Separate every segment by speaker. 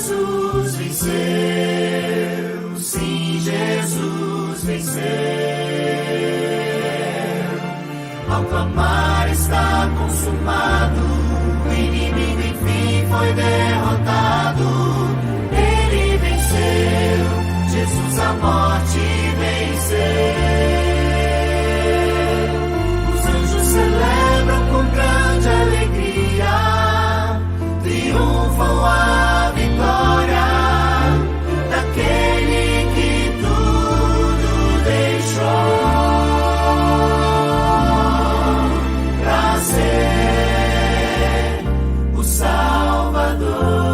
Speaker 1: Jesus venceu, sim, Jesus venceu. Ao clamar está consumado, o inimigo enfim foi derrotado. Ele venceu, Jesus a morte venceu. Os anjos celebram com grande alegria, triunfam a vitória daquele que tudo deixou pra ser o Salvador.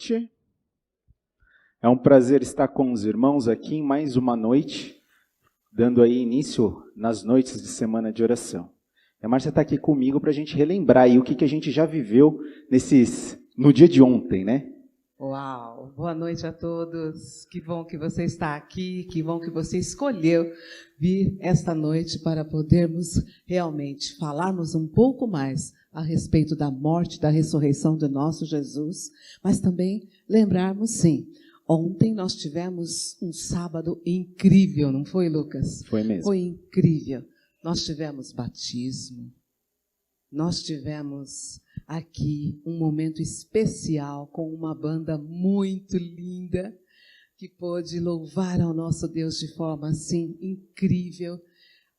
Speaker 2: noite. É um prazer estar com os irmãos aqui em mais uma noite, dando aí início nas noites de semana de oração. A Márcia está aqui comigo para a gente relembrar aí o que a gente já viveu no dia de ontem, né?
Speaker 3: Uau! Boa noite a todos. Que bom que você está aqui, que bom que você escolheu vir esta noite para podermos realmente falarmos um pouco mais a respeito da morte, da ressurreição do nosso Jesus, mas também lembrarmos, sim, ontem nós tivemos um sábado incrível, não foi, Lucas?
Speaker 2: Foi mesmo.
Speaker 3: Foi incrível. Nós tivemos batismo, nós tivemos aqui um momento especial com uma banda muito linda que pôde louvar ao nosso Deus de forma assim incrível.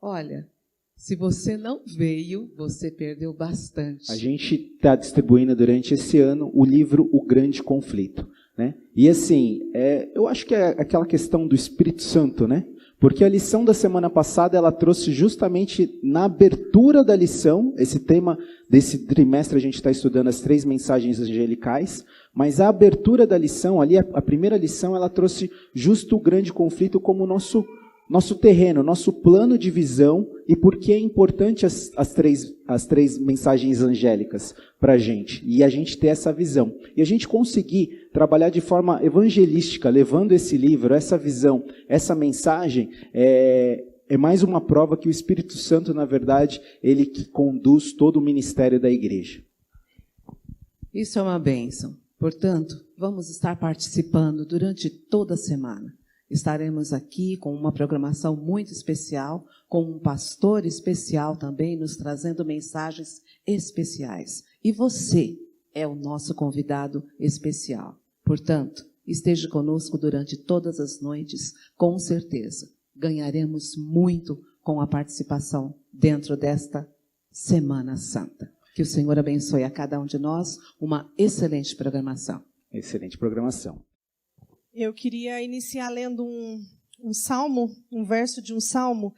Speaker 3: Olha, se você não veio, você perdeu bastante.
Speaker 2: A gente está distribuindo durante esse ano o livro O Grande Conflito, né? E assim, eu acho que é aquela questão do Espírito Santo, né? Porque a lição da semana passada, ela trouxe justamente na abertura da lição, esse tema desse trimestre a gente está estudando as 3 mensagens angelicais, mas a abertura da lição, ali a primeira lição, ela trouxe justo o grande conflito como nosso terreno, nosso plano de visão e por que é importante as três mensagens angélicas para a gente. E a gente ter essa visão. E a gente conseguir trabalhar de forma evangelística, levando esse livro, essa visão, essa mensagem, é mais uma prova que o Espírito Santo, na verdade, ele que conduz todo o ministério da igreja.
Speaker 3: Isso é uma bênção. Portanto, vamos estar participando durante toda a semana. Estaremos aqui com uma programação muito especial, com um pastor especial também nos trazendo mensagens especiais. E você é o nosso convidado especial. Portanto, esteja conosco durante todas as noites, com certeza. Ganharemos muito com a participação dentro desta Semana Santa. Que o Senhor abençoe a cada um de nós uma excelente programação.
Speaker 2: Excelente programação.
Speaker 4: Eu queria iniciar lendo um salmo, um verso de um salmo.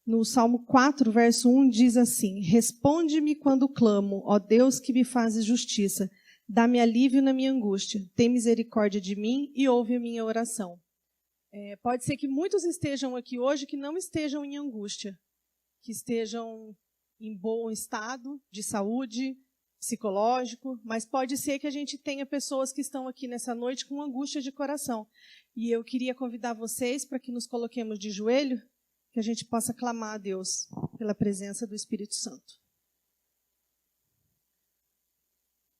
Speaker 4: No Salmo 4, verso 1, diz assim: Responde-me quando clamo, ó Deus que me fazes justiça. Dá-me alívio na minha angústia. Tem misericórdia de mim e ouve a minha oração. Pode ser que muitos estejam aqui hoje que não estejam em angústia, que estejam em bom estado de saúde, psicológico, mas pode ser que a gente tenha pessoas que estão aqui nessa noite com angústia de coração. E eu queria convidar vocês para que nos coloquemos de joelho, que a gente possa clamar a Deus pela presença do Espírito Santo.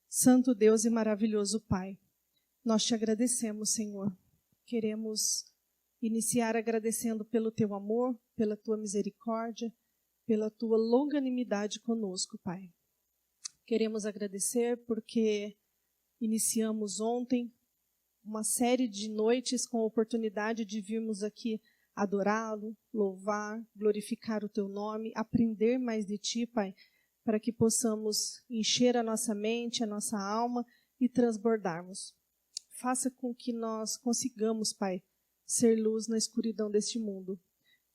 Speaker 4: Santo Deus e maravilhoso Pai, nós te agradecemos, Senhor. Queremos iniciar agradecendo pelo teu amor, pela tua misericórdia, pela tua longanimidade conosco, Pai. Queremos agradecer porque iniciamos ontem uma série de noites com a oportunidade de virmos aqui adorá-lo, louvar, glorificar o teu nome, aprender mais de ti, Pai, para que possamos encher a nossa mente, a nossa alma e transbordarmos. Faça com que nós consigamos, Pai, ser luz na escuridão deste mundo.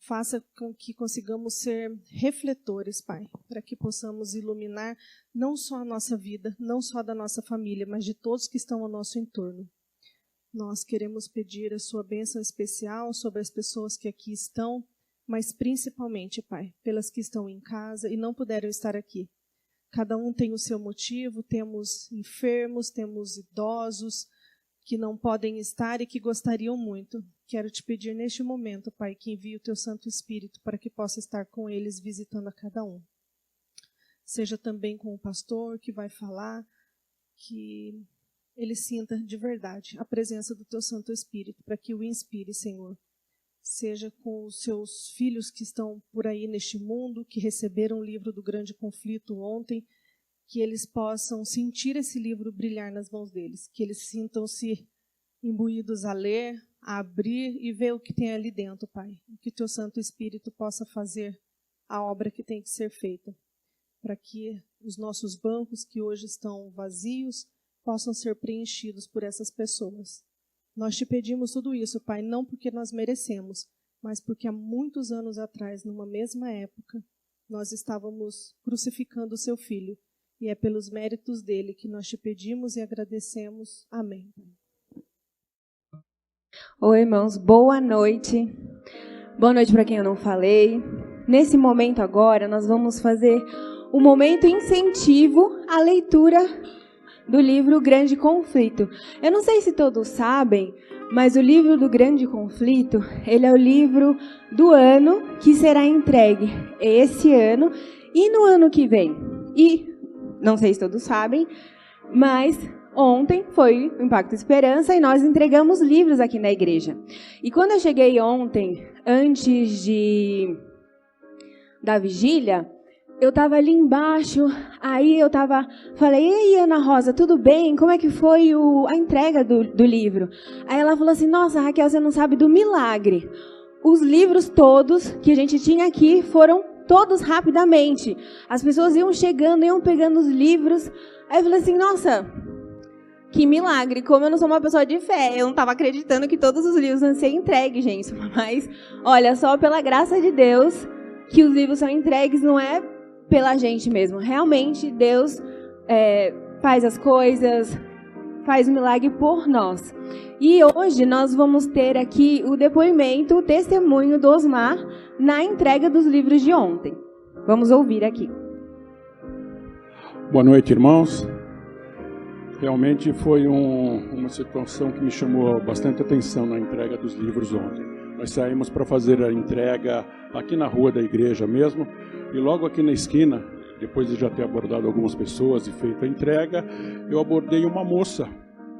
Speaker 4: Faça com que consigamos ser refletores, Pai, para que possamos iluminar não só a nossa vida, não só da nossa família, mas de todos que estão ao nosso entorno. Nós queremos pedir a sua bênção especial sobre as pessoas que aqui estão, mas principalmente, Pai, pelas que estão em casa e não puderam estar aqui. Cada um tem o seu motivo, temos enfermos, temos idosos que não podem estar e que gostariam muito. Quero te pedir neste momento, Pai, que envie o teu Santo Espírito para que possa estar com eles, visitando a cada um. Seja também com o pastor que vai falar, que ele sinta de verdade a presença do teu Santo Espírito, para que o inspire, Senhor. Seja com os seus filhos que estão por aí neste mundo, que receberam o livro do Grande Conflito ontem, que eles possam sentir esse livro brilhar nas mãos deles, que eles sintam-se imbuídos a ler, a abrir e ver o que tem ali dentro, Pai. Que o teu Santo Espírito possa fazer a obra que tem que ser feita, para que os nossos bancos que hoje estão vazios possam ser preenchidos por essas pessoas. Nós te pedimos tudo isso, Pai, não porque nós merecemos, mas porque há muitos anos atrás, numa mesma época, nós estávamos crucificando o seu Filho. E é pelos méritos dele que nós te pedimos e agradecemos. Amém.
Speaker 5: Oi, irmãos, boa noite. Boa noite para quem eu não falei. Nesse momento agora, nós vamos fazer um momento incentivo à leitura do livro Grande Conflito. Eu não sei se todos sabem, mas o livro do Grande Conflito, ele é o livro do ano que será entregue esse ano e no ano que vem. E, não sei se todos sabem, mas ontem foi o Impacto Esperança e nós entregamos livros aqui na igreja. E quando eu cheguei ontem, antes da vigília, eu estava ali embaixo, aí falei, ei, Ana Rosa, tudo bem? Como é que foi a entrega do livro? Aí ela falou assim, nossa, Raquel, você não sabe do milagre. Os livros todos que a gente tinha aqui foram todos rapidamente. As pessoas iam chegando, iam pegando os livros. Aí eu falei assim, nossa, que milagre, como eu não sou uma pessoa de fé. Eu não estava acreditando que todos os livros iam ser entregues, gente. Mas, olha, só pela graça de Deus que os livros são entregues, não é pela gente mesmo. Realmente, Deus faz as coisas, faz o milagre por nós. E hoje nós vamos ter aqui o depoimento, o testemunho do Osmar na entrega dos livros de ontem. Vamos ouvir aqui.
Speaker 6: Boa noite, irmãos. Realmente foi uma situação que me chamou bastante atenção na entrega dos livros ontem. Nós saímos para fazer a entrega aqui na rua da igreja mesmo, e logo aqui na esquina, depois de já ter abordado algumas pessoas e feito a entrega, eu abordei uma moça,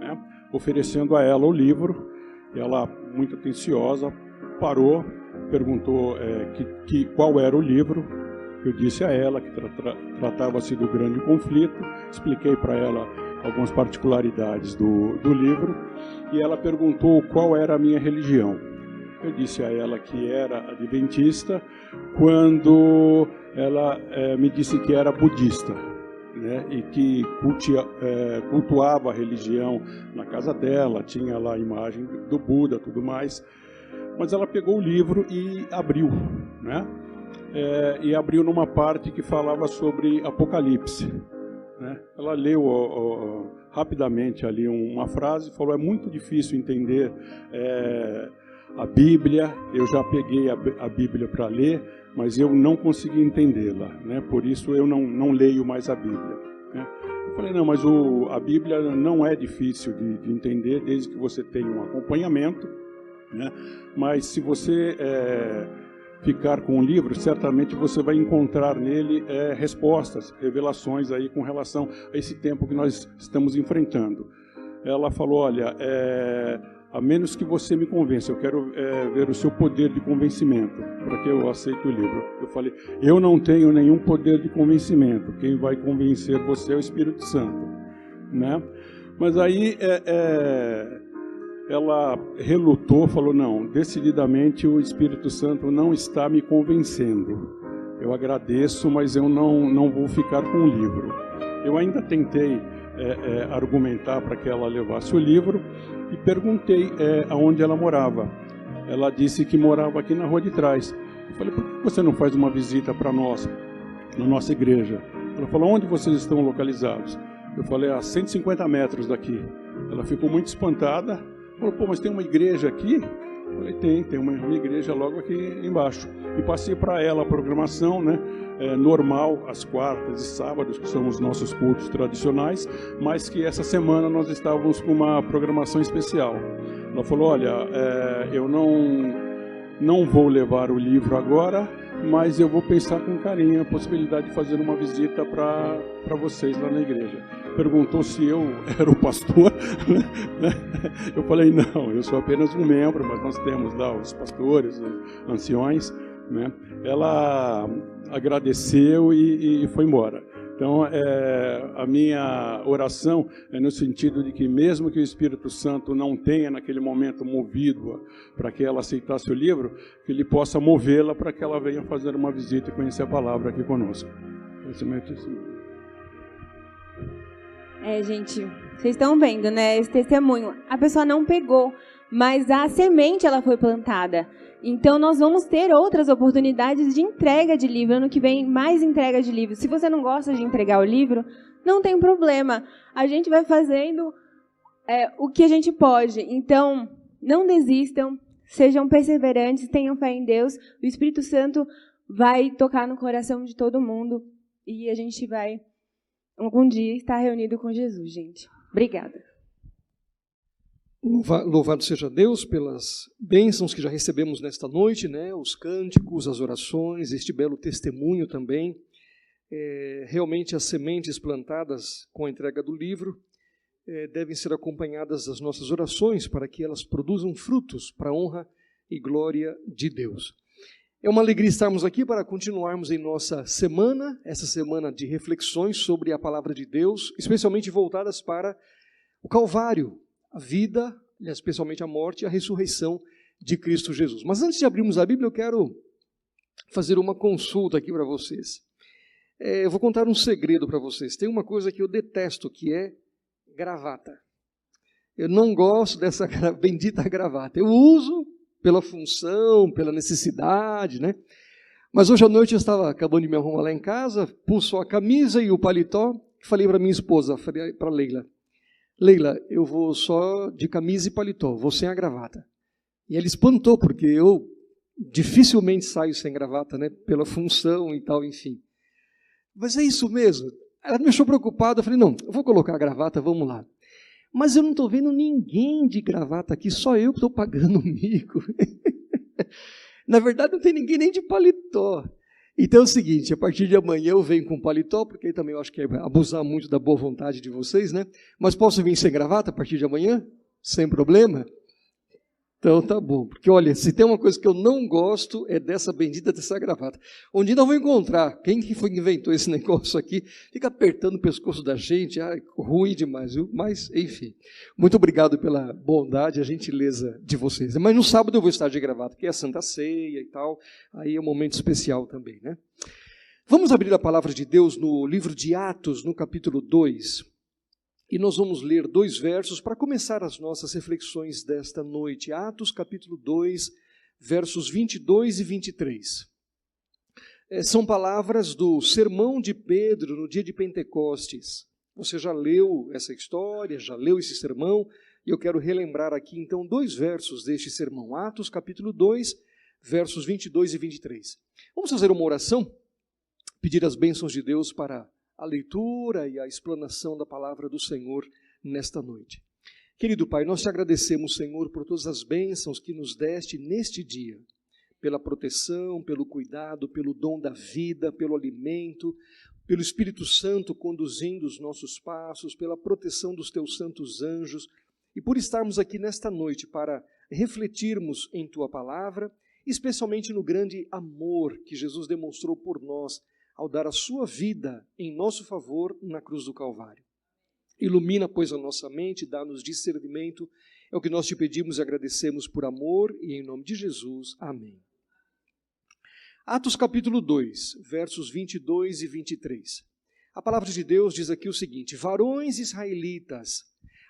Speaker 6: né, oferecendo a ela o livro. Ela, muito atenciosa, parou, perguntou qual era o livro. Eu disse a ela que tratava-se do Grande Conflito, expliquei para ela algumas particularidades do livro, e ela perguntou qual era a minha religião. Eu disse a ela que era adventista, quando ela me disse que era budista, né, e que cultuava a religião na casa dela, tinha lá a imagem do Buda, tudo mais. Mas ela pegou o livro e abriu, né, e abriu numa parte que falava sobre Apocalipse, né. Ela leu rapidamente ali uma frase e falou, é muito difícil entender a Bíblia. Eu já peguei a Bíblia para ler, mas eu não consegui entendê-la, né? Por isso eu não leio mais a Bíblia, né? Eu falei, não, mas a Bíblia não é difícil de entender, desde que você tenha um acompanhamento, né? Mas se você ficar com o livro, certamente você vai encontrar nele respostas, revelações aí com relação a esse tempo que nós estamos enfrentando. Ela falou, olha, a menos que você me convença, eu quero ver o seu poder de convencimento para que eu aceite o livro. Eu falei, eu não tenho nenhum poder de convencimento, quem vai convencer você é o Espírito Santo, né? Mas aí ela relutou, falou, não, decididamente o Espírito Santo não está me convencendo. Eu agradeço, mas eu não vou ficar com o livro. Eu ainda tentei argumentar para que ela levasse o livro e perguntei aonde ela morava. Ela disse que morava aqui na rua de trás. Eu falei, por que você não faz uma visita para nós, na nossa igreja? Ela falou, onde vocês estão localizados? Eu falei, a 150 metros daqui. Ela ficou muito espantada. Falou, pô, mas tem uma igreja aqui? Eu falei, tem uma igreja logo aqui embaixo. E passei para ela a programação, né, normal, às quartas e sábados, que são os nossos cultos tradicionais, mas que essa semana nós estávamos com uma programação especial. Ela falou, olha, eu não vou levar o livro agora, mas eu vou pensar com carinho a possibilidade de fazer uma visita para vocês lá na igreja. Perguntou se eu era o pastor, né? Eu falei, não, eu sou apenas um membro, mas nós temos lá os pastores, os anciões, né? Ela agradeceu e foi embora. Então, a minha oração é no sentido de que, mesmo que o Espírito Santo não tenha naquele momento movido para que ela aceitasse o livro, que ele possa movê-la para que ela venha fazer uma visita e conhecer a palavra aqui conosco. Esse é o meu testemunho.
Speaker 5: Gente, vocês estão vendo, né, esse testemunho. A pessoa não pegou, mas a semente ela foi plantada. Então, nós vamos ter outras oportunidades de entrega de livro. Ano que vem, mais entrega de livro. Se você não gosta de entregar o livro, não tem problema. A gente vai fazendo o que a gente pode. Então, não desistam, sejam perseverantes, tenham fé em Deus. O Espírito Santo vai tocar no coração de todo mundo e a gente vai, algum dia, estar reunido com Jesus, gente. Obrigada.
Speaker 7: Louvado seja Deus pelas bênçãos que já recebemos nesta noite, né? Os cânticos, as orações, este belo testemunho também. Realmente as sementes plantadas com a entrega do livro devem ser acompanhadas das nossas orações para que elas produzam frutos para a honra e glória de Deus. É uma alegria estarmos aqui para continuarmos em nossa semana, essa semana de reflexões sobre a palavra de Deus, especialmente voltadas para o Calvário, a vida, especialmente a morte e a ressurreição de Cristo Jesus. Mas antes de abrirmos a Bíblia, eu quero fazer uma consulta aqui para vocês. Eu vou contar um segredo para vocês. Tem uma coisa que eu detesto, que é gravata. Eu não gosto dessa bendita gravata. Eu uso pela função, pela necessidade, né? Mas hoje à noite eu estava acabando de me arrumar lá em casa, pus só a camisa e o paletó, falei para minha esposa, falei para Leila, eu vou só de camisa e paletó, vou sem a gravata. E ela espantou, porque eu dificilmente saio sem gravata, né? Pela função e tal, enfim. Mas é isso mesmo. Ela me deixou preocupada, eu falei, não, eu vou colocar a gravata, vamos lá. Mas eu não estou vendo ninguém de gravata aqui, só eu que estou pagando o mico. Na verdade, não tem ninguém nem de paletó. Então é o seguinte, a partir de amanhã eu venho com paletó, porque aí também eu acho que é abusar muito da boa vontade de vocês, né? Mas posso vir sem gravata a partir de amanhã? Sem problema? Então tá bom, porque olha, se tem uma coisa que eu não gosto é dessa bendita dessa gravata. Um dia nós vamos encontrar quem que foi que inventou esse negócio aqui, fica apertando o pescoço da gente, ruim demais, viu? Mas enfim, muito obrigado pela bondade, a gentileza de vocês. Mas no sábado eu vou estar de gravata, que é a Santa Ceia e tal, aí é um momento especial também, né? Vamos abrir a palavra de Deus no livro de Atos, no capítulo 2. E nós vamos ler 2 versos para começar as nossas reflexões desta noite. Atos, capítulo 2, versos 22 e 23. São palavras do sermão de Pedro no dia de Pentecostes. Você já leu essa história, já leu esse sermão, e eu quero relembrar aqui, então, 2 versos deste sermão. Atos, capítulo 2, versos 22 e 23. Vamos fazer uma oração, pedir as bênçãos de Deus para a leitura e a explanação da palavra do Senhor nesta noite. Querido Pai, nós te agradecemos, Senhor, por todas as bênçãos que nos deste neste dia, pela proteção, pelo cuidado, pelo dom da vida, pelo alimento, pelo Espírito Santo conduzindo os nossos passos, pela proteção dos teus santos anjos, e por estarmos aqui nesta noite para refletirmos em tua palavra, especialmente no grande amor que Jesus demonstrou por nós, ao dar a sua vida em nosso favor na cruz do Calvário. Ilumina, pois, a nossa mente, dá-nos discernimento, é o que nós te pedimos e agradecemos por amor, e em nome de Jesus, amém. Atos capítulo 2, versos 22 e 23. A palavra de Deus diz aqui o seguinte: varões israelitas,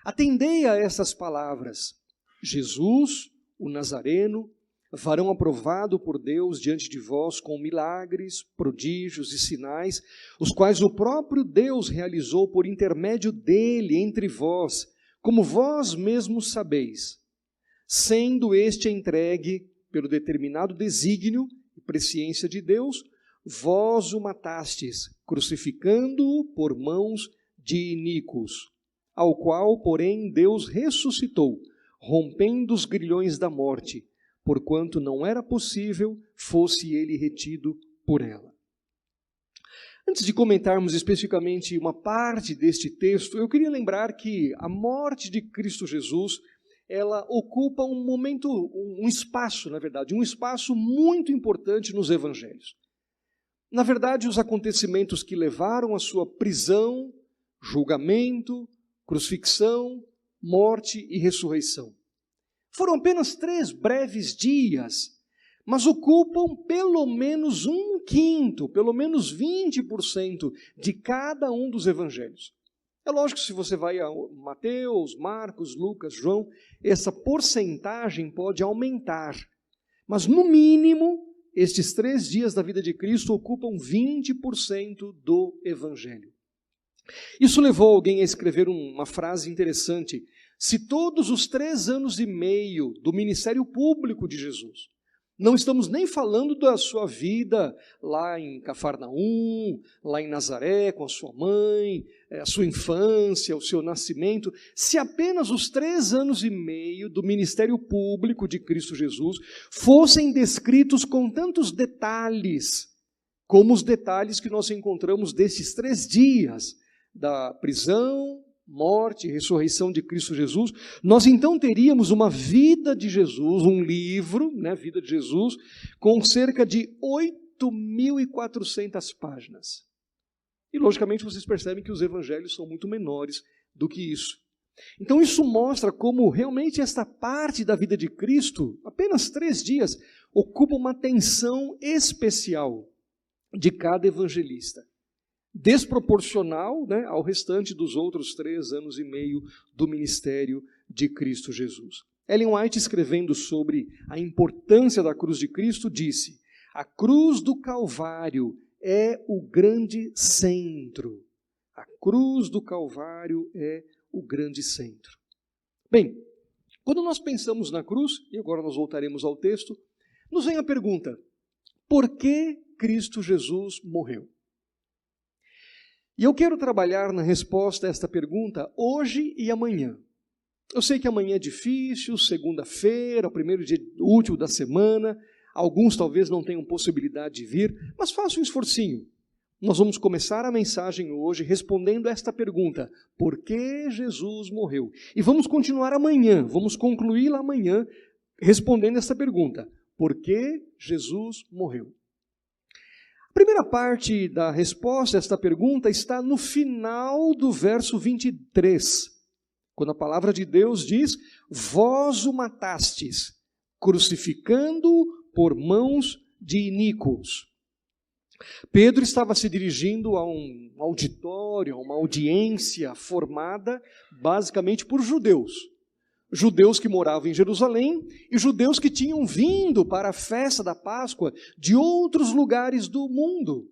Speaker 7: atendei a essas palavras. Jesus, o Nazareno, varão aprovado por Deus diante de vós com milagres, prodígios e sinais, os quais o próprio Deus realizou por intermédio dele entre vós, como vós mesmos sabeis, sendo este entregue pelo determinado desígnio e presciência de Deus, vós o matastes, crucificando-o por mãos de iníquos, ao qual, porém, Deus ressuscitou, rompendo os grilhões da morte, porquanto não era possível fosse ele retido por ela. Antes de comentarmos especificamente uma parte deste texto, eu queria lembrar que a morte de Cristo Jesus, ela ocupa um momento, um espaço, na verdade, um espaço muito importante nos evangelhos. Na verdade, os acontecimentos que levaram à sua prisão, julgamento, crucifixão, morte e ressurreição. Foram apenas 3 breves dias, mas ocupam pelo menos 1/5, pelo menos 20% de cada um dos evangelhos. É lógico que se você vai a Mateus, Marcos, Lucas, João, essa porcentagem pode aumentar. Mas no mínimo, estes 3 dias da vida de Cristo ocupam 20% do evangelho. Isso levou alguém a escrever uma frase interessante. Se todos os 3 anos e meio do ministério público de Jesus, não estamos nem falando da sua vida lá em Cafarnaum, lá em Nazaré com a sua mãe, a sua infância, o seu nascimento. Se apenas os 3 anos e meio do ministério público de Cristo Jesus fossem descritos com tantos detalhes, como os detalhes que nós encontramos desses 3 dias da prisão, morte e ressurreição de Cristo Jesus, nós então teríamos uma vida de Jesus, um livro, né, Vida de Jesus, com cerca de 8.400 páginas. E logicamente vocês percebem que os evangelhos são muito menores do que isso. Então isso mostra como realmente esta parte da vida de Cristo, apenas 3 dias, ocupa uma atenção especial de cada evangelista, desproporcional, né, ao restante dos outros 3 anos e meio do ministério de Cristo Jesus. Ellen White, escrevendo sobre a importância da cruz de Cristo, disse: a cruz do Calvário é o grande centro. A cruz do Calvário é o grande centro. Bem, quando nós pensamos na cruz, e agora nós voltaremos ao texto, nos vem a pergunta: por que Cristo Jesus morreu? E eu quero trabalhar na resposta a esta pergunta hoje e amanhã. Eu sei que amanhã é difícil, segunda-feira, o primeiro dia útil da semana, alguns talvez não tenham possibilidade de vir, mas faça um esforcinho. Nós vamos começar a mensagem hoje respondendo esta pergunta: por que Jesus morreu? E vamos continuar amanhã, vamos concluí-la amanhã respondendo esta pergunta: por que Jesus morreu? A primeira parte da resposta a esta pergunta está no final do verso 23, quando a palavra de Deus diz: vós o matastes, crucificando-o por mãos de iníquos. Pedro estava se dirigindo a um auditório, a uma audiência formada basicamente por judeus. Judeus que moravam em Jerusalém e judeus que tinham vindo para a festa da Páscoa de outros lugares do mundo.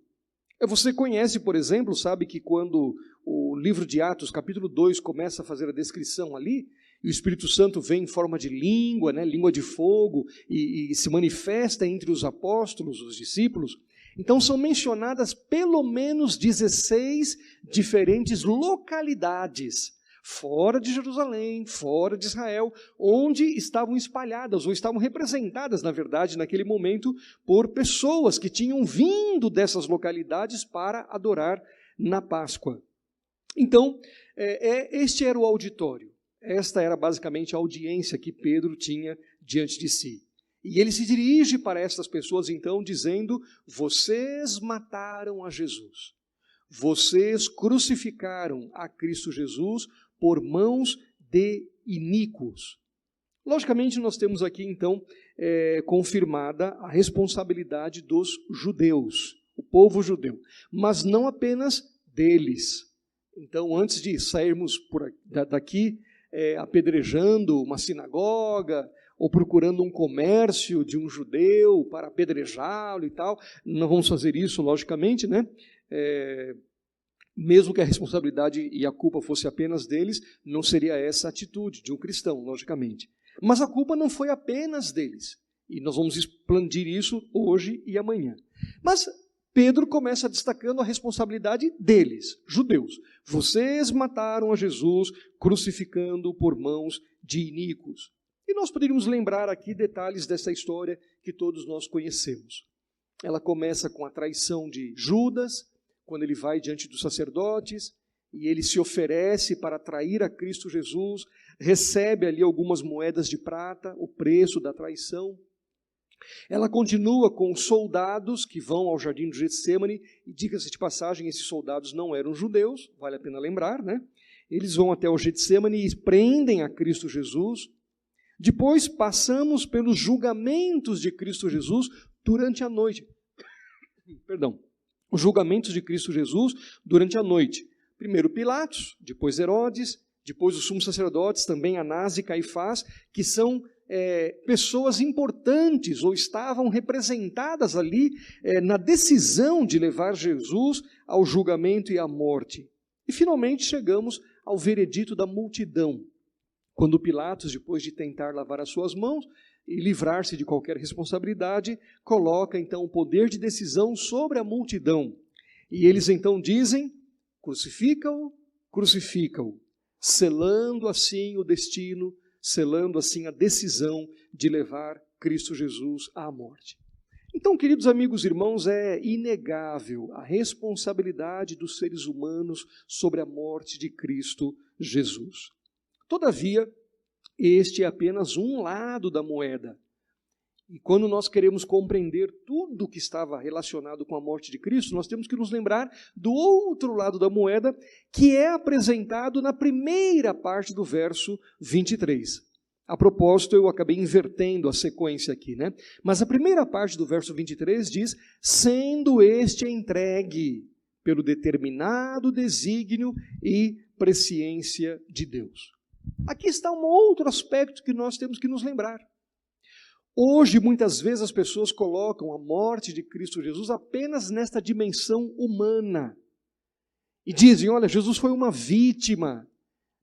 Speaker 7: Você conhece, por exemplo, sabe que quando o livro de Atos, capítulo 2, começa a fazer a descrição ali, e o Espírito Santo vem em forma de língua, né, língua de fogo, e se manifesta entre os apóstolos, os discípulos, então são mencionadas pelo menos 16 diferentes localidades fora de Jerusalém, fora de Israel, onde estavam espalhadas, ou estavam representadas, na verdade, naquele momento, por pessoas que tinham vindo dessas localidades para adorar na Páscoa. Então, este era o auditório. Esta era basicamente a audiência que Pedro tinha diante de si. E ele se dirige para estas pessoas, então, dizendo: vocês mataram a Jesus. Vocês crucificaram a Cristo Jesus por mãos de iníquos. Logicamente, nós temos aqui, então, confirmada a responsabilidade dos judeus, o povo judeu, mas não apenas deles. Então, antes de sairmos daqui apedrejando uma sinagoga, ou procurando um comércio de um judeu para apedrejá-lo e tal, não vamos fazer isso, logicamente, né? Mesmo que a responsabilidade e a culpa fosse apenas deles, não seria essa a atitude de um cristão, logicamente. Mas a culpa não foi apenas deles, e nós vamos expandir isso hoje e amanhã. Mas Pedro começa destacando a responsabilidade deles, judeus. Vocês mataram a Jesus, crucificando-o por mãos de iníquos. E nós poderíamos lembrar aqui detalhes dessa história que todos nós conhecemos. Ela começa com a traição de Judas, quando ele vai diante dos sacerdotes, e ele se oferece para trair a Cristo Jesus, recebe ali algumas moedas de prata, o preço da traição. Ela continua com os soldados que vão ao jardim do Getsêmani, e diga-se de passagem, esses soldados não eram judeus, vale a pena lembrar, né? Eles vão até o Getsêmani e prendem a Cristo Jesus. Depois passamos pelos julgamentos de Cristo Jesus durante a noite. Perdão. Os julgamentos de Cristo Jesus durante a noite. Primeiro Pilatos, depois Herodes, depois os sumos sacerdotes, também Anás e Caifás, que são pessoas importantes ou estavam representadas ali na decisão de levar Jesus ao julgamento e à morte. E finalmente chegamos ao veredito da multidão, quando Pilatos, depois de tentar lavar as suas mãos e livrar-se de qualquer responsabilidade, coloca então o poder de decisão sobre a multidão. E eles então dizem: crucifica-o, crucifica-o, selando assim o destino, selando assim a decisão de levar Cristo Jesus à morte. Então, queridos amigos e irmãos, é inegável a responsabilidade dos seres humanos sobre a morte de Cristo Jesus. Todavia, este é apenas um lado da moeda. E quando nós queremos compreender tudo que estava relacionado com a morte de Cristo, nós temos que nos lembrar do outro lado da moeda, que é apresentado na primeira parte do verso 23. A propósito, eu acabei invertendo a sequência aqui, né? Mas a primeira parte do verso 23 diz: sendo este entregue pelo determinado desígnio e presciência de Deus. Aqui está um outro aspecto que nós temos que nos lembrar. Hoje, muitas vezes, as pessoas colocam a morte de Cristo Jesus apenas nesta dimensão humana. E dizem: olha, Jesus foi uma vítima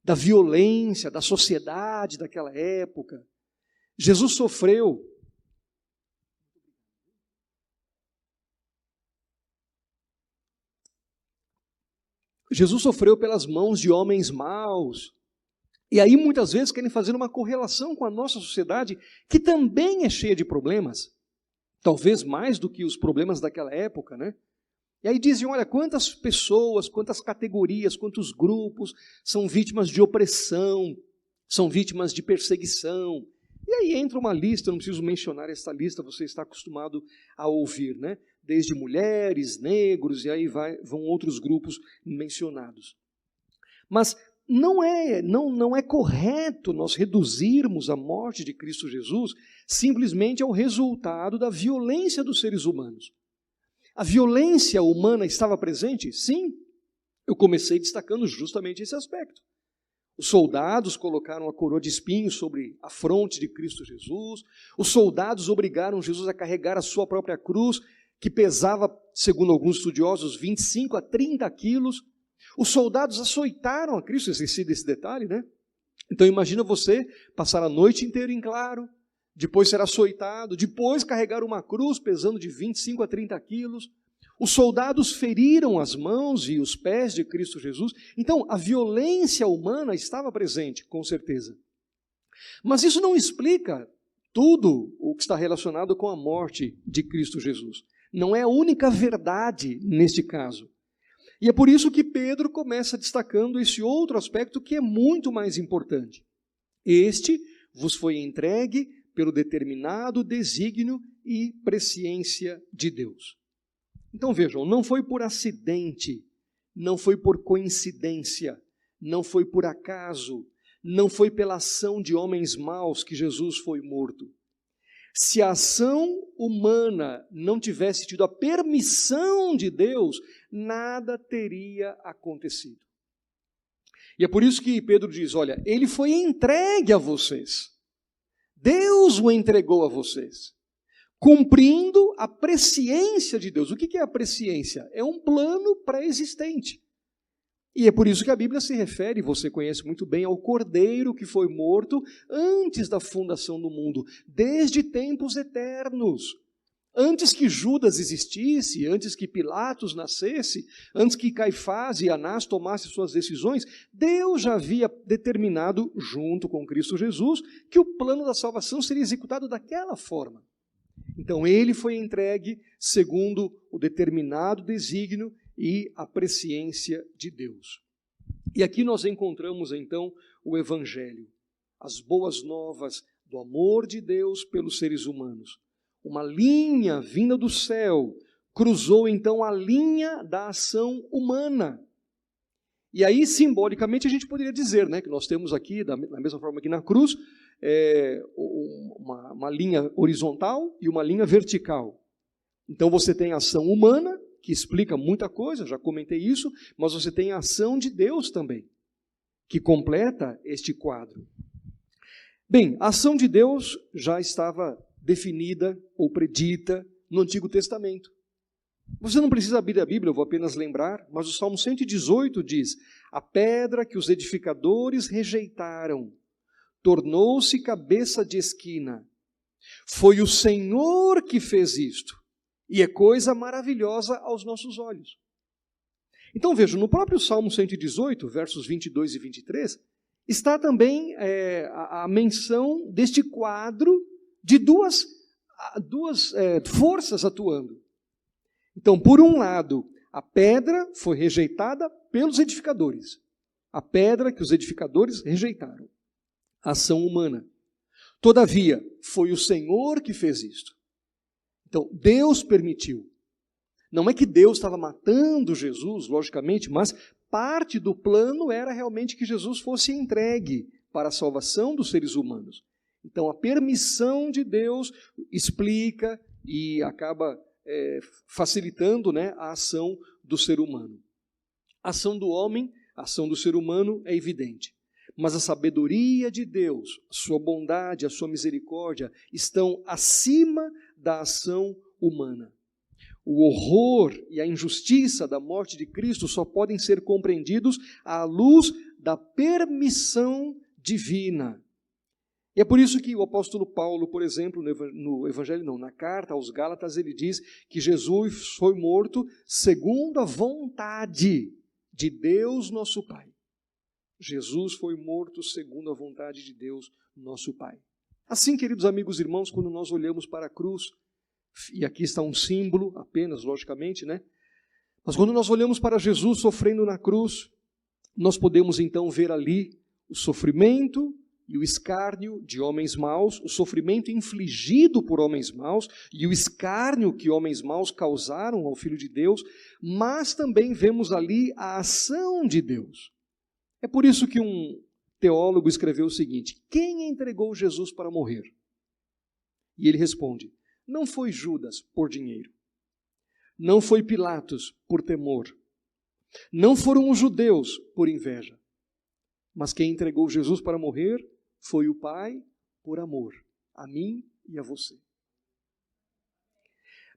Speaker 7: da violência, da sociedade daquela época. Jesus sofreu. Jesus sofreu pelas mãos de homens maus. E aí muitas vezes querem fazer uma correlação com a nossa sociedade, que também é cheia de problemas, talvez mais do que os problemas daquela época, né? E aí dizem: olha, quantas pessoas, quantas categorias, quantos grupos são vítimas de opressão, são vítimas de perseguição. E aí entra uma lista, eu não preciso mencionar essa lista, você está acostumado a ouvir, né? Desde mulheres, negros, e aí vão outros grupos mencionados. Mas não é correto nós reduzirmos a morte de Cristo Jesus simplesmente ao resultado da violência dos seres humanos. A violência humana estava presente? Sim. Eu comecei destacando justamente esse aspecto. Os soldados colocaram a coroa de espinhos sobre a fronte de Cristo Jesus. Os soldados obrigaram Jesus a carregar a sua própria cruz, que pesava, segundo alguns estudiosos, 25 a 30 quilos. Os soldados açoitaram a Cristo, esqueci desse detalhe, né? Então imagina você passar a noite inteira em claro, depois ser açoitado, depois carregar uma cruz pesando de 25 a 30 quilos. Os soldados feriram as mãos e os pés de Cristo Jesus. Então, a violência humana estava presente, com certeza. Mas isso não explica tudo o que está relacionado com a morte de Cristo Jesus. Não é a única verdade neste caso. E é por isso que Pedro começa destacando esse outro aspecto que é muito mais importante. Este vos foi entregue pelo determinado desígnio e presciência de Deus. Então vejam, não foi por acidente, não foi por coincidência, não foi por acaso, não foi pela ação de homens maus que Jesus foi morto. Se a ação humana não tivesse tido a permissão de Deus, nada teria acontecido. E é por isso que Pedro diz: olha, ele foi entregue a vocês. Deus o entregou a vocês, cumprindo a presciência de Deus. O que é a presciência? É um plano pré-existente. E é por isso que a Bíblia se refere, você conhece muito bem, ao Cordeiro que foi morto antes da fundação do mundo, desde tempos eternos. Antes que Judas existisse, antes que Pilatos nascesse, antes que Caifás e Anás tomassem suas decisões, Deus já havia determinado, junto com Cristo Jesus, que o plano da salvação seria executado daquela forma. Então ele foi entregue segundo o determinado desígnio e a presciência de Deus. E aqui nós encontramos então o Evangelho, as boas novas do amor de Deus pelos seres humanos. Uma linha vinda do céu cruzou então a linha da ação humana. E aí, simbolicamente, a gente poderia dizer, né, que nós temos aqui, da mesma forma que na cruz, uma linha horizontal e uma linha vertical. Então você tem a ação humana, que explica muita coisa, já comentei isso, mas você tem a ação de Deus também, que completa este quadro. Bem, a ação de Deus já estava definida ou predita no Antigo Testamento. Você não precisa abrir a Bíblia, eu vou apenas lembrar, mas o Salmo 118 diz: a pedra que os edificadores rejeitaram tornou-se cabeça de esquina. Foi o Senhor que fez isto, e é coisa maravilhosa aos nossos olhos. Então veja, no próprio Salmo 118, versos 22 e 23, está também a menção deste quadro de duas forças atuando. Então, por um lado, a pedra foi rejeitada pelos edificadores. A pedra que os edificadores rejeitaram. A ação humana. Todavia, foi o Senhor que fez isto. Então, Deus permitiu. Não é que Deus estava matando Jesus, logicamente, mas parte do plano era realmente que Jesus fosse entregue para a salvação dos seres humanos. Então, a permissão de Deus explica e acaba facilitando, né, a ação do ser humano. A ação do homem, a ação do ser humano é evidente. Mas a sabedoria de Deus, a sua bondade, a sua misericórdia estão acima da ação humana. O horror e a injustiça da morte de Cristo só podem ser compreendidos à luz da permissão divina. E é por isso que o apóstolo Paulo, por exemplo, na carta aos Gálatas, ele diz que Jesus foi morto segundo a vontade de Deus, nosso Pai. Jesus foi morto segundo a vontade de Deus, nosso Pai. Assim, queridos amigos e irmãos, quando nós olhamos para a cruz, e aqui está um símbolo apenas, logicamente, né? Mas quando nós olhamos para Jesus sofrendo na cruz, nós podemos então ver ali o sofrimento e o escárnio de homens maus, o sofrimento infligido por homens maus e o escárnio que homens maus causaram ao Filho de Deus, mas também vemos ali a ação de Deus. É por isso que um teólogo escreveu o seguinte: quem entregou Jesus para morrer? E ele responde: não foi Judas por dinheiro, não foi Pilatos por temor, não foram os judeus por inveja, mas quem entregou Jesus para morrer foi o Pai por amor a mim e a você.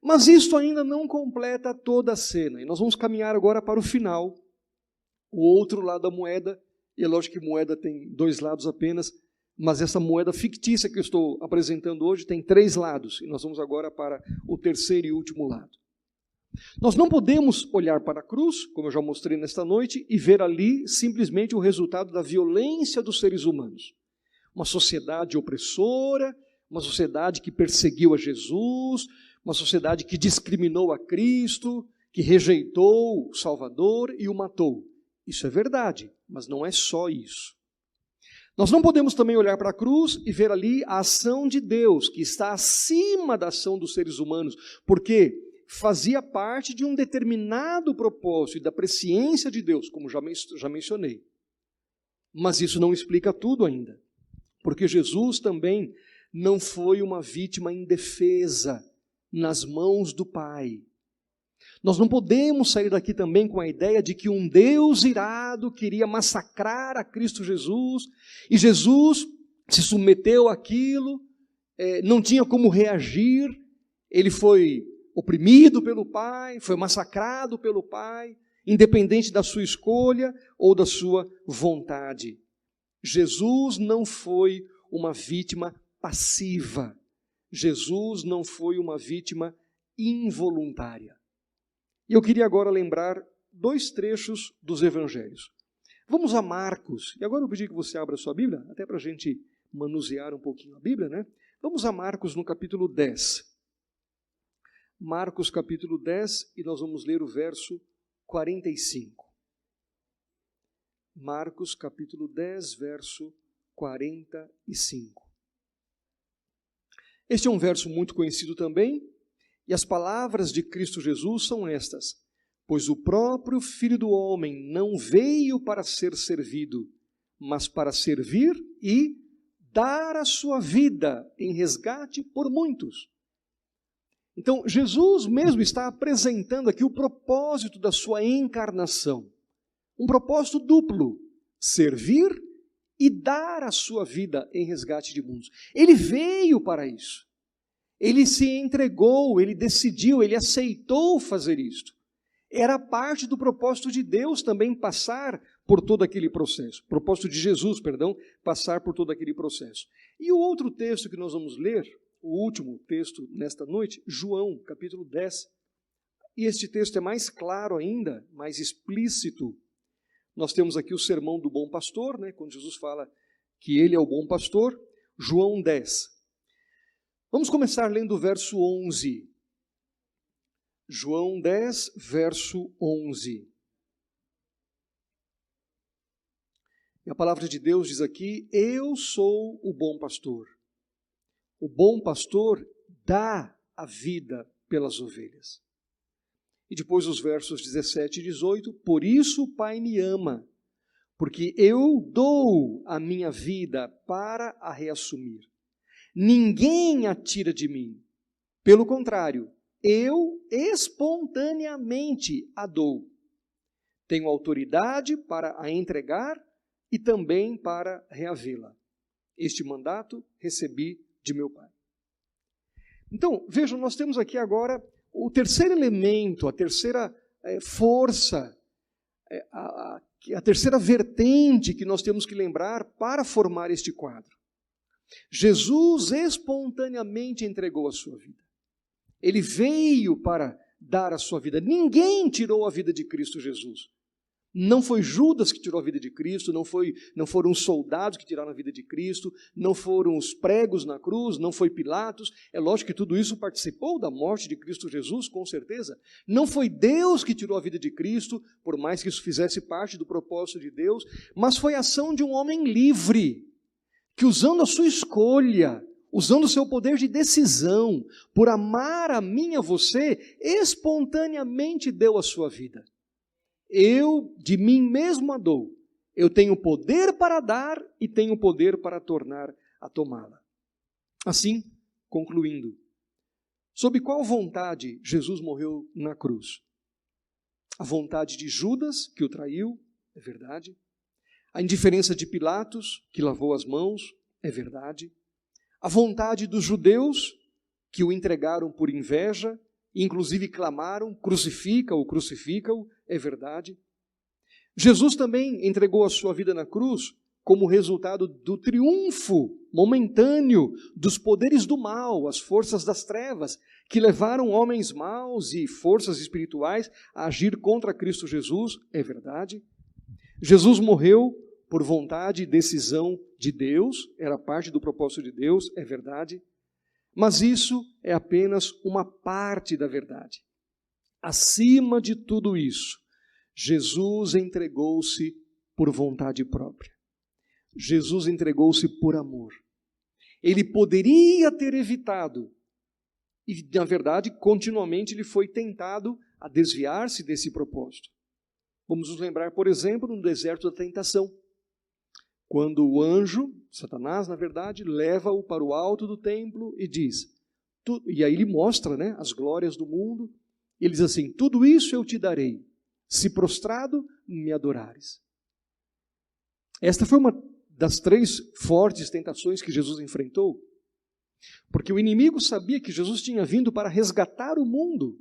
Speaker 7: Mas isto ainda não completa toda a cena, e nós vamos caminhar agora para o final, o outro lado da moeda. E é lógico que moeda tem dois lados apenas, mas essa moeda fictícia que eu estou apresentando hoje tem três lados, e nós vamos agora para o terceiro e último lado. Nós não podemos olhar para a cruz, como eu já mostrei nesta noite, e ver ali simplesmente o resultado da violência dos seres humanos. Uma sociedade opressora, uma sociedade que perseguiu a Jesus, uma sociedade que discriminou a Cristo, que rejeitou o Salvador e o matou. Isso é verdade, mas não é só isso. Nós não podemos também olhar para a cruz e ver ali a ação de Deus, que está acima da ação dos seres humanos, porque fazia parte de um determinado propósito e da presciência de Deus, como já mencionei. Mas isso não explica tudo ainda, porque Jesus também não foi uma vítima indefesa nas mãos do Pai. Nós não podemos sair daqui também com a ideia de que um Deus irado queria massacrar a Cristo Jesus, e Jesus se submeteu àquilo, não tinha como reagir, ele foi oprimido pelo Pai, foi massacrado pelo Pai, independente da sua escolha ou da sua vontade. Jesus não foi uma vítima passiva, Jesus não foi uma vítima involuntária. E eu queria agora lembrar dois trechos dos evangelhos. Vamos a Marcos, e agora eu pedi que você abra a sua Bíblia, até para a gente manusear um pouquinho a Bíblia, né? Vamos a Marcos no capítulo 10. Marcos capítulo 10, e nós vamos ler o verso 45. Marcos capítulo 10, verso 45. Este é um verso muito conhecido também, e as palavras de Cristo Jesus são estas: pois o próprio Filho do Homem não veio para ser servido, mas para servir e dar a sua vida em resgate por muitos. Então, Jesus mesmo está apresentando aqui o propósito da sua encarnação. Um propósito duplo: servir e dar a sua vida em resgate de muitos. Ele veio para isso. Ele se entregou, ele decidiu, ele aceitou fazer isto. Era parte do propósito de Deus também passar por todo aquele processo. Propósito de Jesus, perdão, passar por todo aquele processo. E o outro texto que nós vamos ler, o último texto nesta noite, João, capítulo 10. E este texto é mais claro ainda, mais explícito. Nós temos aqui o sermão do bom pastor, né, quando Jesus fala que ele é o bom pastor. João 10. Vamos começar lendo o verso 11. João 10, verso 11. E a palavra de Deus diz aqui: eu sou o bom pastor. O bom pastor dá a vida pelas ovelhas. E depois os versos 17 e 18, por isso o Pai me ama, porque eu dou a minha vida para a reassumir. Ninguém a tira de mim. Pelo contrário, eu espontaneamente a dou. Tenho autoridade para a entregar e também para reavê-la. Este mandato recebi de meu Pai. Então, vejam, nós temos aqui agora o terceiro elemento, a terceira força, a terceira vertente que nós temos que lembrar para formar este quadro. Jesus espontaneamente entregou a sua vida. Ele veio para dar a sua vida. Ninguém tirou a vida de Cristo Jesus. Não foi Judas que tirou a vida de Cristo, não foram os soldados que tiraram a vida de Cristo, não foram os pregos na cruz, não foi Pilatos. É lógico que tudo isso participou da morte de Cristo Jesus, com certeza. Não foi Deus que tirou a vida de Cristo, por mais que isso fizesse parte do propósito de Deus, mas foi a ação de um homem livre, que usando a sua escolha, usando o seu poder de decisão, por amar a mim e a você, espontaneamente deu a sua vida. Eu de mim mesmo a dou. Eu tenho poder para dar e tenho poder para tornar a tomá-la. Assim, concluindo, sob qual vontade Jesus morreu na cruz? A vontade de Judas, que o traiu, é verdade. A indiferença de Pilatos, que lavou as mãos, é verdade. A vontade dos judeus, que o entregaram por inveja, inclusive clamaram, crucifica-o, crucifica-o, é verdade. Jesus também entregou a sua vida na cruz como resultado do triunfo momentâneo dos poderes do mal, as forças das trevas, que levaram homens maus e forças espirituais a agir contra Cristo Jesus, é verdade. Jesus morreu por vontade e decisão de Deus, era parte do propósito de Deus, é verdade. Mas isso é apenas uma parte da verdade. Acima de tudo isso, Jesus entregou-se por vontade própria. Jesus entregou-se por amor. Ele poderia ter evitado, e na verdade, continuamente ele foi tentado a desviar-se desse propósito. Vamos nos lembrar, por exemplo, no deserto da tentação, quando o anjo, Satanás, na verdade, leva-o para o alto do templo e diz, e aí ele mostra, né, as glórias do mundo, ele diz assim, tudo isso eu te darei, se prostrado me adorares. Esta foi uma das 3 fortes tentações que Jesus enfrentou, porque o inimigo sabia que Jesus tinha vindo para resgatar o mundo,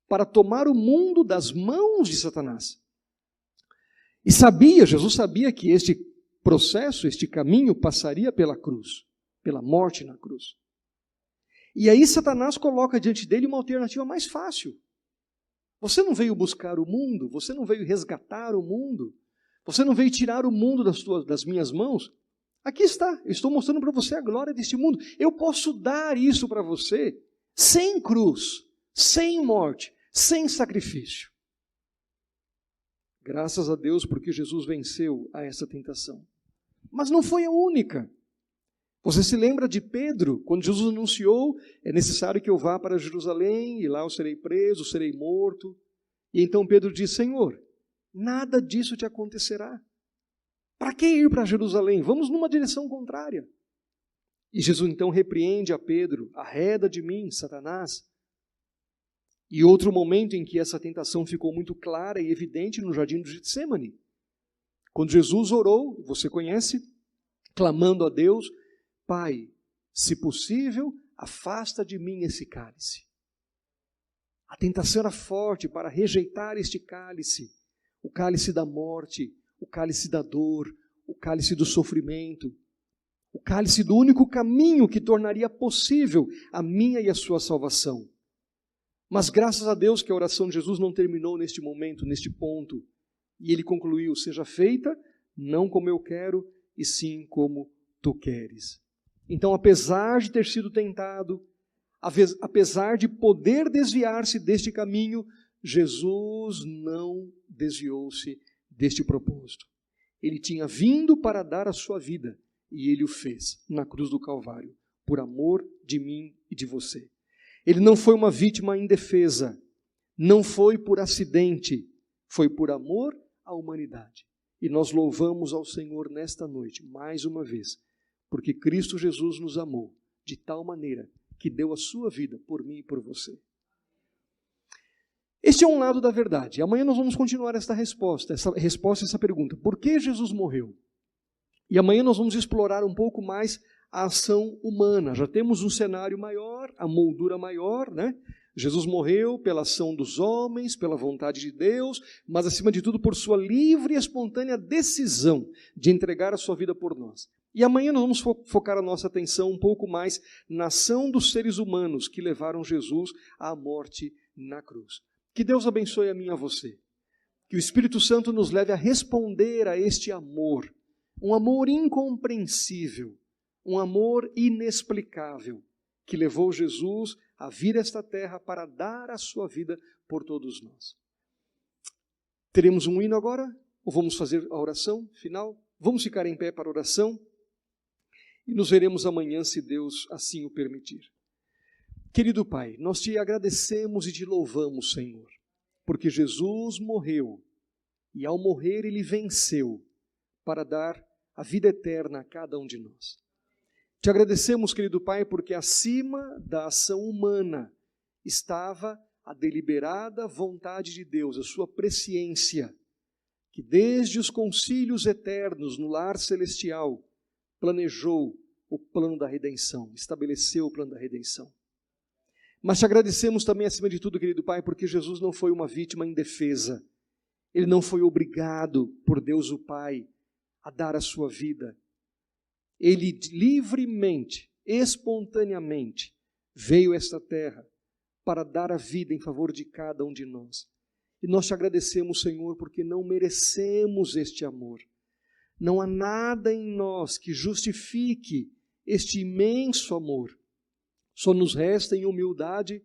Speaker 7: para tomar o mundo das mãos de Satanás. E Jesus sabia que este processo, este caminho passaria pela cruz, pela morte na cruz. E aí Satanás coloca diante dele uma alternativa mais fácil. Você não veio buscar o mundo, você não veio resgatar o mundo, você não veio tirar o mundo das minhas mãos. Aqui está, eu estou mostrando para você a glória deste mundo. Eu posso dar isso para você sem cruz, sem morte, sem sacrifício. Graças a Deus porque Jesus venceu a essa tentação. Mas não foi a única. Você se lembra de Pedro, quando Jesus anunciou, é necessário que eu vá para Jerusalém, e lá eu serei preso, serei morto. E então Pedro diz, Senhor, nada disso te acontecerá. Para que ir para Jerusalém? Vamos numa direção contrária. E Jesus então repreende a Pedro, arreda de mim, Satanás. E outro momento em que essa tentação ficou muito clara e evidente no jardim do Getsêmani. Quando Jesus orou, você conhece, clamando a Deus, Pai, se possível, afasta de mim esse cálice. A tentação era forte para rejeitar este cálice, o cálice da morte, o cálice da dor, o cálice do sofrimento, o cálice do único caminho que tornaria possível a minha e a sua salvação. Mas graças a Deus que a oração de Jesus não terminou neste momento, neste ponto. E ele concluiu: seja feita, não como eu quero, e sim como tu queres. Então, apesar de ter sido tentado, apesar de poder desviar-se deste caminho, Jesus não desviou-se deste propósito. Ele tinha vindo para dar a sua vida, e ele o fez na cruz do Calvário, por amor de mim e de você. Ele não foi uma vítima indefesa, não foi por acidente, foi por amor à humanidade. E nós louvamos ao Senhor nesta noite, mais uma vez, porque Cristo Jesus nos amou de tal maneira que deu a sua vida por mim e por você. Este é um lado da verdade. Amanhã nós vamos continuar essa resposta a essa pergunta. Por que Jesus morreu? E amanhã nós vamos explorar um pouco mais a ação humana. Já temos um cenário maior, a moldura maior, né? Jesus morreu pela ação dos homens, pela vontade de Deus, mas acima de tudo por sua livre e espontânea decisão de entregar a sua vida por nós. E amanhã nós vamos focar a nossa atenção um pouco mais na ação dos seres humanos que levaram Jesus à morte na cruz. Que Deus abençoe a mim e a você. Que o Espírito Santo nos leve a responder a este amor, um amor incompreensível, um amor inexplicável, que levou Jesus a vir a esta terra para dar a sua vida por todos nós. Teremos um hino agora? Ou vamos fazer a oração final? Vamos ficar em pé para a oração? E nos veremos amanhã, se Deus assim o permitir. Querido Pai, nós te agradecemos e te louvamos, Senhor, porque Jesus morreu, e ao morrer ele venceu para dar a vida eterna a cada um de nós. Te agradecemos, querido Pai, porque acima da ação humana estava a deliberada vontade de Deus, a sua presciência, que desde os concílios eternos no lar celestial planejou o plano da redenção, estabeleceu o plano da redenção. Mas te agradecemos também, acima de tudo, querido Pai, porque Jesus não foi uma vítima indefesa. Ele não foi obrigado por Deus o Pai a dar a sua vida. Ele livremente, espontaneamente, veio a esta terra para dar a vida em favor de cada um de nós. E nós te agradecemos, Senhor, porque não merecemos este amor. Não há nada em nós que justifique este imenso amor. Só nos resta, em humildade,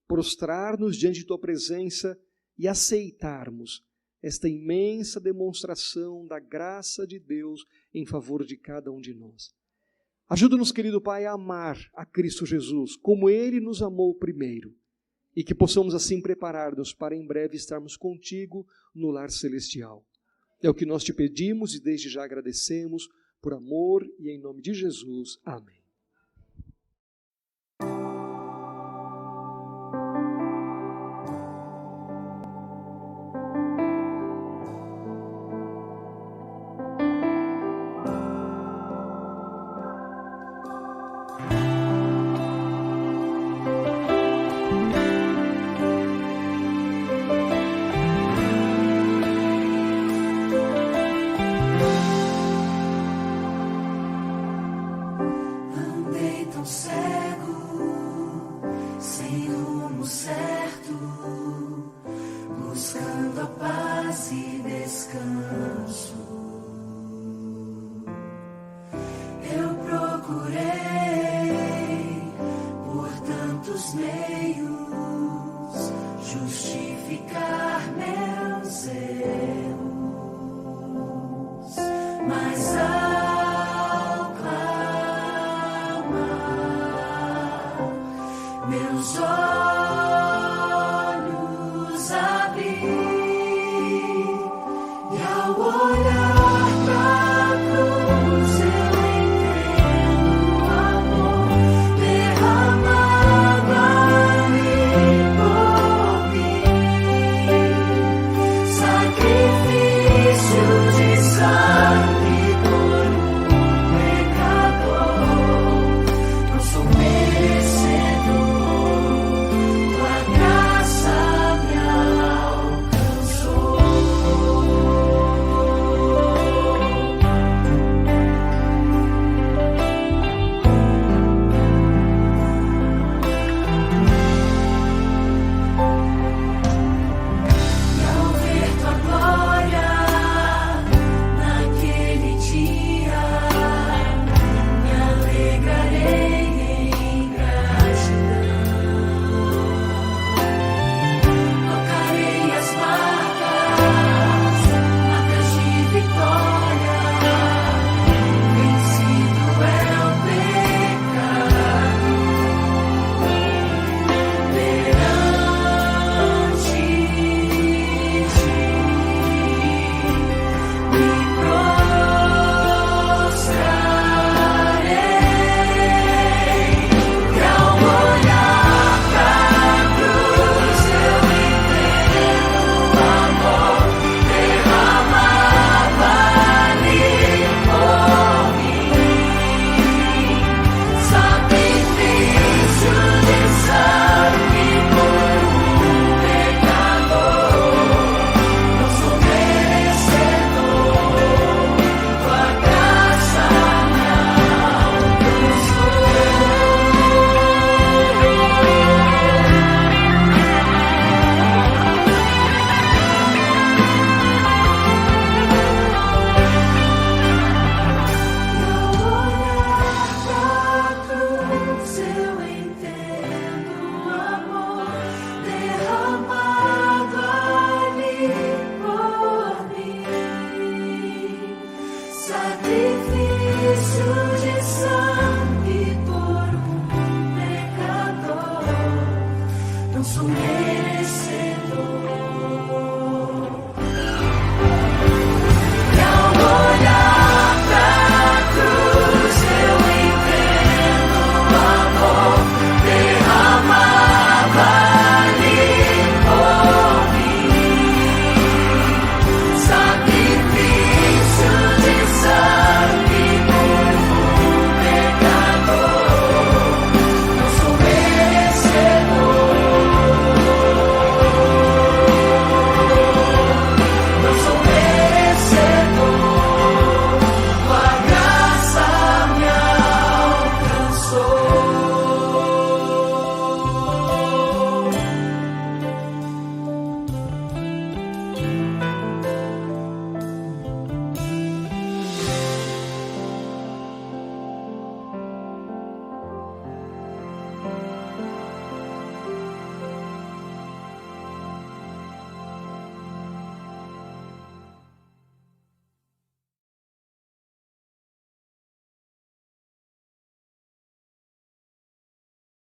Speaker 7: prostrar-nos diante de tua presença e aceitarmos esta imensa demonstração da graça de Deus em favor de cada um de nós. Ajuda-nos, querido Pai, a amar a Cristo Jesus, como Ele nos amou primeiro, e que possamos assim preparar-nos para em breve estarmos contigo no lar celestial. É o que nós te pedimos e desde já agradecemos, por amor e em nome de Jesus. Amém.
Speaker 1: Sacrifício. vencedor.